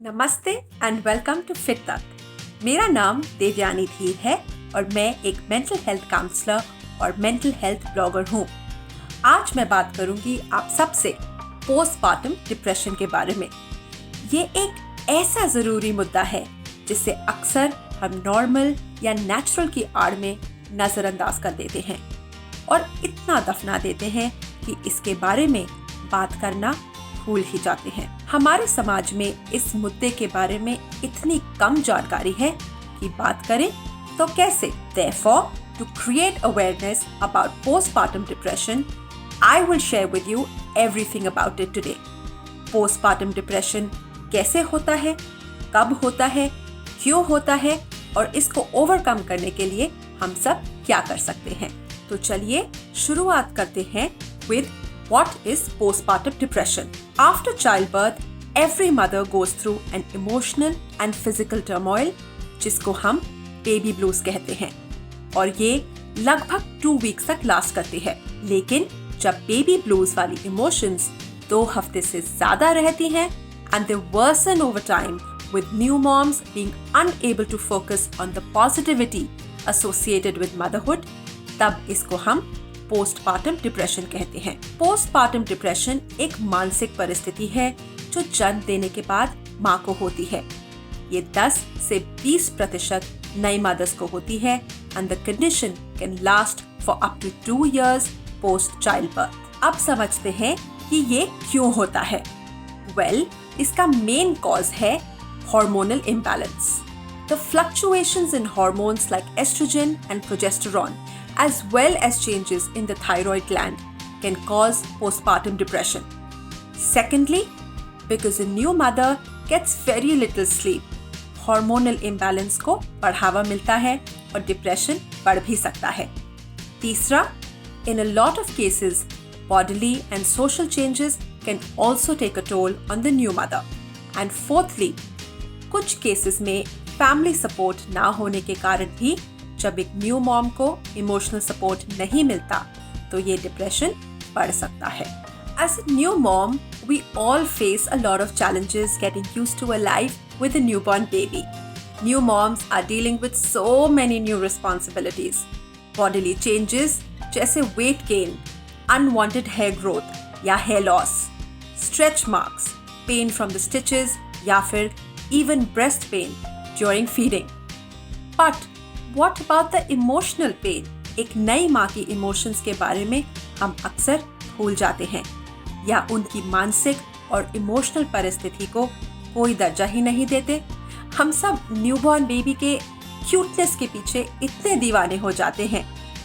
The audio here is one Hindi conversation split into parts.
नमस्ते एंड वेलकम टू फिट तक। मेरा नाम देवयानी धीर है और मैं एक मेंटल हेल्थ काउंसलर और मेंटल हेल्थ ब्लॉगर हूँ। आज मैं बात करूँगी आप सबसे पोस्टपार्टम डिप्रेशन के बारे में। ये एक ऐसा ज़रूरी मुद्दा है जिसे अक्सर हम नॉर्मल या नेचुरल की आड़ में नज़रअंदाज कर देते हैं और इतना दफना देते हैं कि इसके बारे में बात करना भूल ही जाते हैं। हमारे समाज में इस मुद्दे के बारे में इतनी कम जानकारी है कि बात करें तो कैसे। Therefore, to create awareness about postpartum depression, I will share with you everything about it today. Postpartum depression कैसे होता है, कब होता है, क्यों होता है और इसको ओवरकम करने के लिए हम सब क्या कर सकते हैं। तो चलिए शुरुआत करते हैं with what is postpartum depression. After childbirth, every mother goes through an emotional and physical turmoil, जिसको हम baby blues कहते हैं, और ये लगभग 2 weeks तक लास्ट करती है। लेकिन जब baby blues वाली emotions 2 हफ्ते से ज्यादा रहती हैं and they worsen over time with new moms being unable to focus on the positivity associated with motherhood, तब इसको हम पोस्टपार्टम डिप्रेशन कहते हैं। पोस्टपार्टम डिप्रेशन एक मानसिक परिस्थिति है जो जन्म देने के बाद माँ को होती है। ये 10 से 20% नई मदर्स को होती है and the condition can last for up to 2 years post child birth. अब समझते हैं कि ये क्यों होता है। इसका मेन कॉज है hormonal imbalance. The fluctuations in hormones like estrogen and progesterone as well as changes in the thyroid gland can cause postpartum depression. Secondly, because a new mother gets very little sleep, hormonal imbalance को बढ़ावा मिलता है और depression बढ़ भी सकता है। तीसरा, in a lot of cases, bodily and social changes can also take a toll on the new mother. And fourthly, कुछ cases में family support ना होने के कारण भी जब एक न्यू मॉम को इमोशनल सपोर्ट नहीं मिलता तो ये डिप्रेशन बढ़ सकता है। As a new mom, we all face a lot of challenges getting used to a life with a newborn baby. New moms are dealing with so many new responsibilities. Bodily changes जैसे weight gain, unwanted hair growth या hair loss, stretch marks, pain from the stitches या फिर even breast pain during feeding. But What about the emotional pain? एक नई माँ की इमोशंस के बारे में हम अक्सर भूल जाते हैं या उनकी मानसिक और इमोशनल परिस्थिति को कोई दर्जा ही नहीं देते। हम सब न्यूबॉर्न बेबी के क्यूटनेस के पीछे इतने दीवाने हो जाते हैं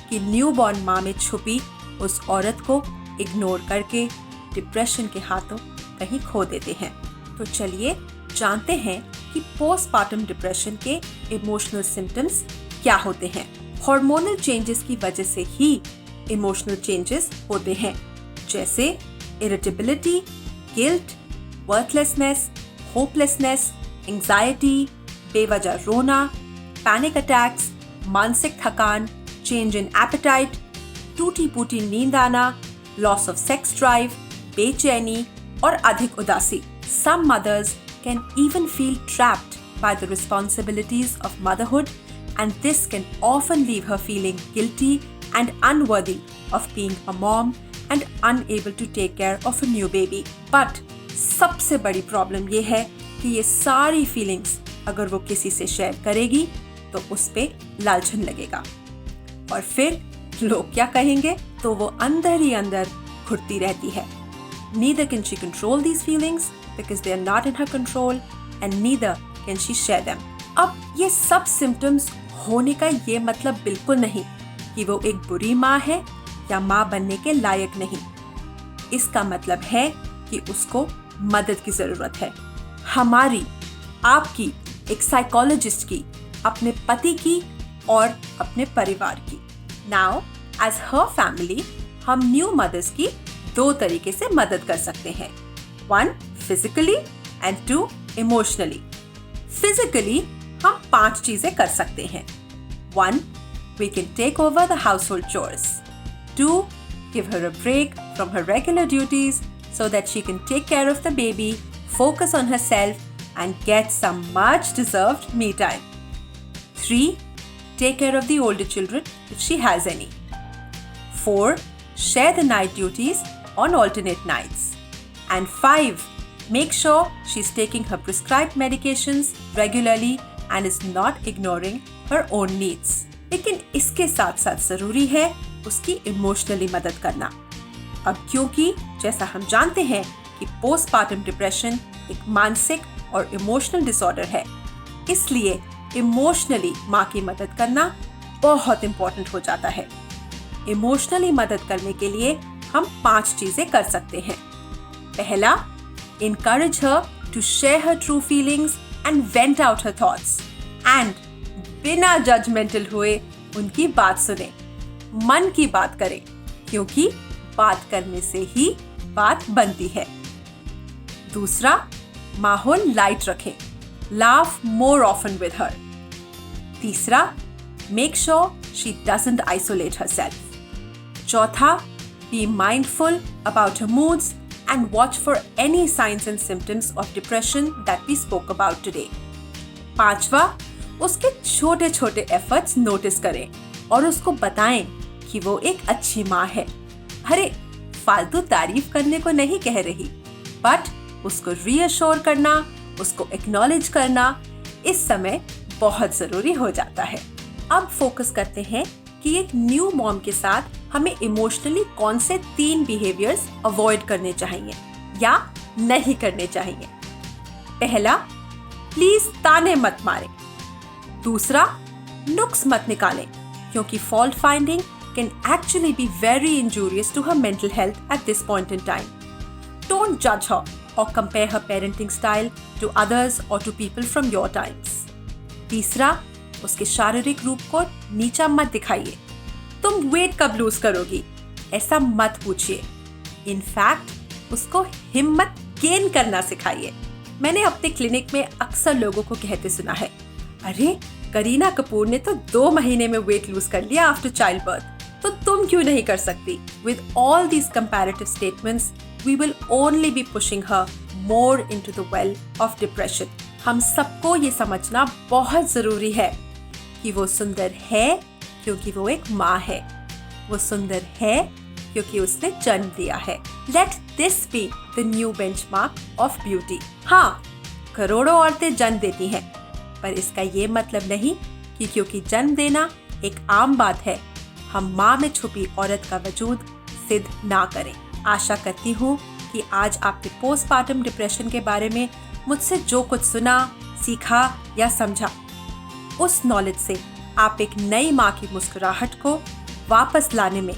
कि न्यूबॉर्न माँ में छुपी उस औरत को इग्नोर करके डिप्रेशन के हाथों कहीं खो देते हैं। तो चलिए जानते हैं कि पोस्टपार्टम डिप्रेशन के इमोशनल सिम्टम्स क्या होते हैं। हार्मोनल चेंजेस की वजह से ही इमोशनल चेंजेस होते हैं, जैसे irritability, guilt, worthlessness, hopelessness, anxiety, बेवजह रोना, पैनिक अटैक्स, मानसिक थकान, चेंज इन एपेटाइट, टूटी फूटी नींद आना, लॉस ऑफ सेक्स ड्राइव, बेचैनी और अधिक उदासी। Some mothers can even feel trapped by the responsibilities of motherhood, and this can often leave her feeling guilty and unworthy of being a mom and unable to take care of a new baby. But सबसे बड़ी प्रॉब्लम ये है कि ये सारी फीलिंग्स अगर वो किसी से शेयर करेगी तो उस पे लालचन लगेगा और फिर लोग क्या कहेंगे तो वो अंदर ही अंदर घुटती रहती है। Neither can she control these feelings because they are not in her control, and neither can she share them. अब ये सब सिम्टम्स होने का ये मतलब बिल्कुल नहीं कि वो एक बुरी माँ है या माँ बनने के लायक नहीं। इसका मतलब है कि उसको मदद की जरूरत है, हमारी, आपकी, एक साइकोलॉजिस्ट की, अपने पति की और अपने परिवार की। नाउ एज हर फैमिली हम न्यू मदर्स की 2 तरीके से मदद कर सकते हैं। 1 फिजिकली एंड 2 इमोशनली। फिजिकली हम 5 चीजें कर सकते हैं। 1. We can take over the household chores. 2. Give her a break from her regular duties so that she can take care of the baby, focus on herself and get some much deserved me time. 3. Take care of the older children if she has any. 4. Share the night duties on alternate nights. And 5. Make sure she's taking her prescribed medications regularly and is not ignoring her own needs. लेकिन इसके साथ साथ जरूरी है उसकी इमोशनली मदद करना। अब क्योंकि जैसा हम जानते हैं कि पोस्टपार्टम डिप्रेशन एक मानसिक और इमोशनल डिसऑर्डर है, इसलिए इमोशनली माँ की मदद करना बहुत इम्पोर्टेंट हो जाता है। इमोशनली मदद करने के लिए हम 5 चीजें कर सकते हैं। पहला, encourage her to share her true feelings and vent out her thoughts. And बिना जजमेंटल हुए उनकी बात सुने, मन की बात करें, क्योंकि बात करने से ही बात बनती है। दूसरा, माहौल लाइट रखें, laugh more often with her. तीसरा, make sure she doesn't isolate herself. चौथा, be mindful about her moods and watch for any signs and symptoms of depression that we spoke about today. पांचवा, उसके छोटे छोटे एफर्ट्स नोटिस करें और उसको बताएं कि वो एक अच्छी माँ है। अरे, फालतू तारीफ करने को नहीं कह रही, बट उसको रीअश्योर करना, उसको एक्नॉलेज करना इस समय बहुत जरूरी हो जाता है। अब फोकस करते हैं कि एक न्यू मॉम के साथ हमें इमोशनली कौन से 3 बिहेवियर्स अवॉइड करने चाहिए या नहीं करने चाहिए। पहला, प्लीज ताने मत मारें। दूसरा, नुक्स मत निकालें, क्योंकि fault finding can actually be very injurious to her mental health at this point in time. Don't जज हर और compare her parenting style to others और to people from your times. तीसरा, उसके शारीरिक रूप को नीचा मत दिखाइए। तुम वेट कब लूज करोगी, ऐसा मत पूछिए। इनफैक्ट उसको हिम्मत गेन करना सिखाइए। मैंने अपने क्लिनिक में अक्सर लोगों को कहते सुना है, अरे करीना कपूर ने तो 2 महीने में वेट लूज कर लिया आफ्टर चाइल्ड बर्थ, तो तुम क्यों नहीं कर सकती? With all these comparative statements we will only be pushing her more into the well of depression. हम सबको ये समझना बहुत जरूरी है कि वो सुंदर है क्योंकि वो एक माँ है, वो सुंदर है क्योंकि उसने जन्म दिया है। Let this be the new benchmark of beauty. हाँ, करोड़ों औरतें जन्म देती हैं, पर इसका ये मतलब नहीं कि क्योंकि जन्म देना एक आम बात है, हम माँ में छुपी औरत का वजूद सिद्ध ना करें। आशा करती हूँ कि आज आपने पोस्टपार्टम डिप्रेशन के बारे में मुझसे जो कुछ सुना, सीखा या समझा, उस नॉलेज से आप एक नई माँ की मुस्कुराहट को वापस लाने में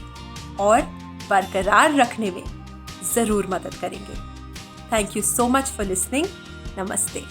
और बरकरार रखने में ज़रूर मदद करेंगे। Thank you so much for listening. नमस्ते।